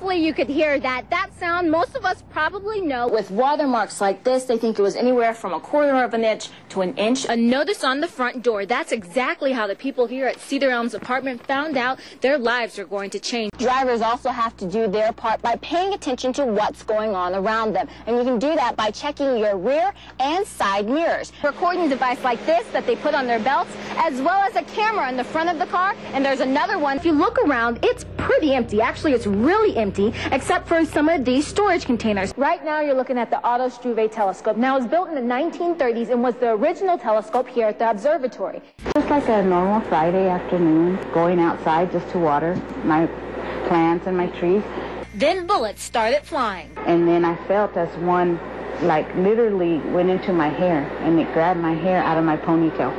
hopefully you could hear that. That sound most of us probably know. With watermarks like this, they think it was anywhere from 1/4 of an inch to an inch. A notice on the front door. That's exactly how the people here at Cedar Elms apartment found out their lives are going to change. Drivers also have to do their part by paying attention to what's going on around them. And you can do that by checking your rear and side mirrors. Recording device like this that they put on their belts, as well as a camera in the front of the car. And there's another one. If you look around, it's pretty empty. Actually, it's really empty, except for some of these storage containers. Right now, you're looking at the Otto Struve telescope. Now, it was built in the 1930s and was the original telescope here at the observatory. Just like a normal Friday afternoon, going outside just to water my plants and my trees. Then bullets started flying. And then I felt as one, like, literally went into my hair, and it grabbed my hair out of my ponytail.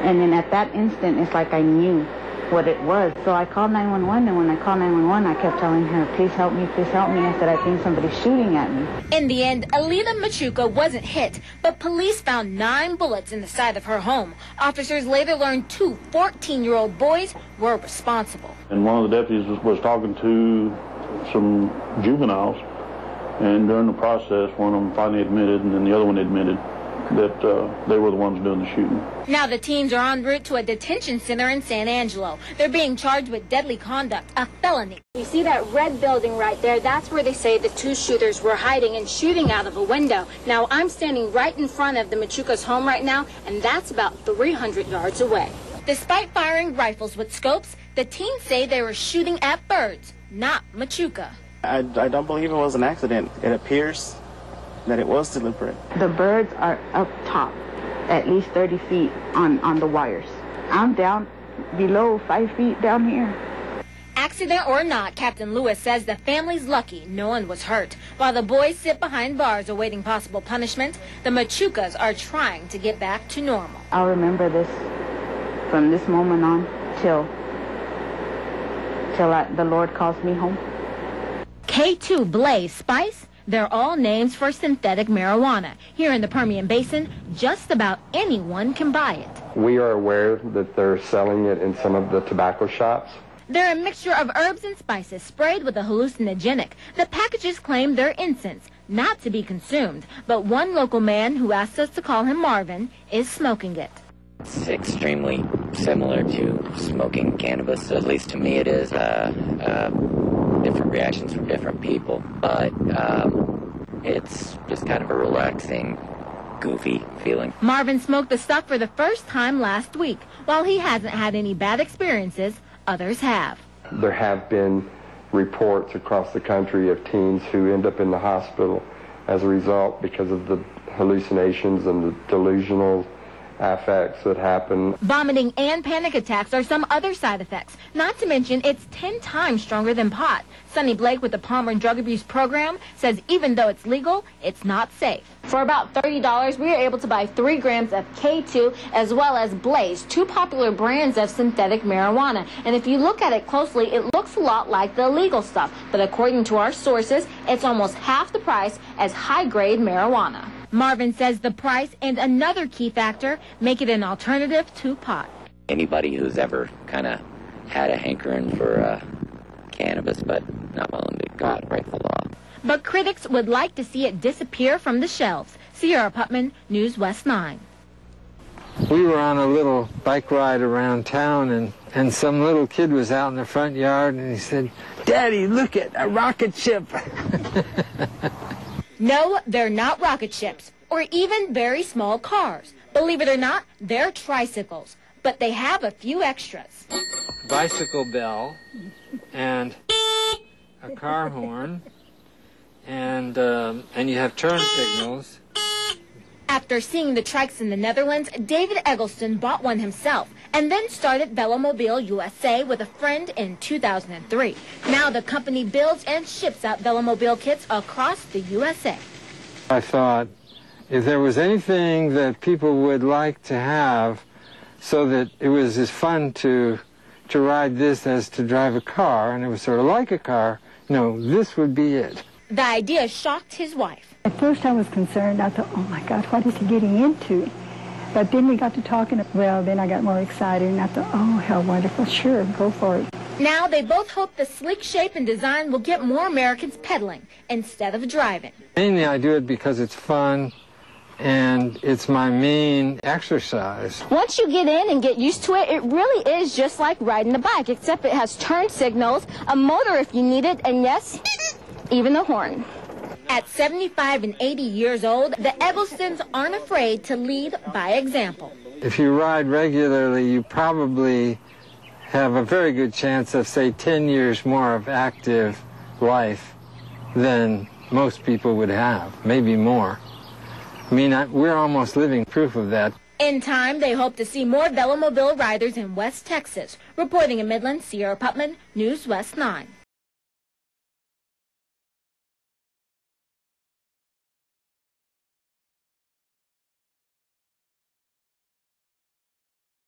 And then at that instant, it's like I knew what it was. So I called 911, and when I called 911, I kept telling her, please help me, please help me. I said, I think somebody's shooting at me. In the end, Alita Machuca wasn't hit, but police found 9 bullets in the side of her home. Officers later learned 2 14-year-old boys were responsible. And one of the deputies was talking to some juveniles, and during the process, one of them finally admitted, and then the other one admitted that they were the ones doing the shooting. Now the teens are en route to a detention center in San Angelo. They're being charged with deadly conduct, a felony. You see that red building right there? That's where they say the 2 shooters were hiding and shooting out of a window. Now I'm standing right in front of the Machuca's home right now, and that's about 300 yards away. Despite firing rifles with scopes, the teens say they were shooting at birds, not Machuca. I don't believe it was an accident. It appears that it was deliberate. The birds are up top, at least 30 feet on the wires. I'm down below 5 feet down here. Accident or not, Captain Lewis says the family's lucky no one was hurt. While the boys sit behind bars awaiting possible punishment, the Machucas are trying to get back to normal. I'll remember this from this moment on till the Lord calls me home. K2, Blaze, Spice, they're all names for synthetic marijuana. Here in the Permian Basin, just about anyone can buy it. We are aware that they're selling it in some of the tobacco shops. They're a mixture of herbs and spices sprayed with a hallucinogenic. The packages claim they're incense, not to be consumed. But one local man who asked us to call him Marvin is smoking it. It's extremely similar to smoking cannabis, at least to me it is. Different reactions from different people, but it's just kind of a relaxing, goofy feeling. Marvin smoked the stuff for the first time last week. While he hasn't had any bad experiences, others have. There have been reports across the country of teens who end up in the hospital as a result because of the hallucinations and the delusional affects that happen. Vomiting and panic attacks are some other side effects. Not to mention, it's 10 times stronger than pot. Sonny Blake with the Palmer Drug Abuse Program says even though it's legal, it's not safe. For about $30, we are able to buy 3 grams of K2 as well as Blaze, 2 popular brands of synthetic marijuana. And if you look at it closely, it looks a lot like the illegal stuff. But according to our sources, it's almost half the price as high-grade marijuana. Marvin says the price and another key factor make it an alternative to pot. Anybody who's ever kind of had a hankering for cannabis but not willing to go out and break the law. But critics would like to see it disappear from the shelves. Sierra Putman, News West 9. We were on a little bike ride around town, and some little kid was out in the front yard, and he said, "Daddy, look at a rocket ship." No, they're not rocket ships or even very small cars. Believe it or not, they're tricycles, but they have a few extras. Bicycle bell and a car horn, and you have turn signals. After seeing the trikes in the Netherlands, David Eggleston bought one himself and then started Velomobile USA with a friend in 2003. Now the company builds and ships out Velomobile kits across the USA. I thought if there was anything that people would like to have so that it was as fun to ride this as to drive a car, and it was sort of like a car, no, this would be it. The idea shocked his wife. At first I was concerned. I thought, oh my God, what is he getting into? But then we got to talking. Well, then I got more excited, and I thought, oh, how wonderful. Sure, go for it. Now they both hope the sleek shape and design will get more Americans pedaling instead of driving. Mainly I do it because it's fun and it's my main exercise. Once you get in and get used to it, it really is just like riding a bike, except it has turn signals, a motor if you need it, and yes, even a horn. At 75 and 80 years old, the Egglestons aren't afraid to lead by example. If you ride regularly, you probably have a very good chance of, say, 10 years more of active life than most people would have, maybe more. I mean, we're almost living proof of that. In time, they hope to see more velomobile riders in West Texas. Reporting in Midland, Sierra Putman, News West 9.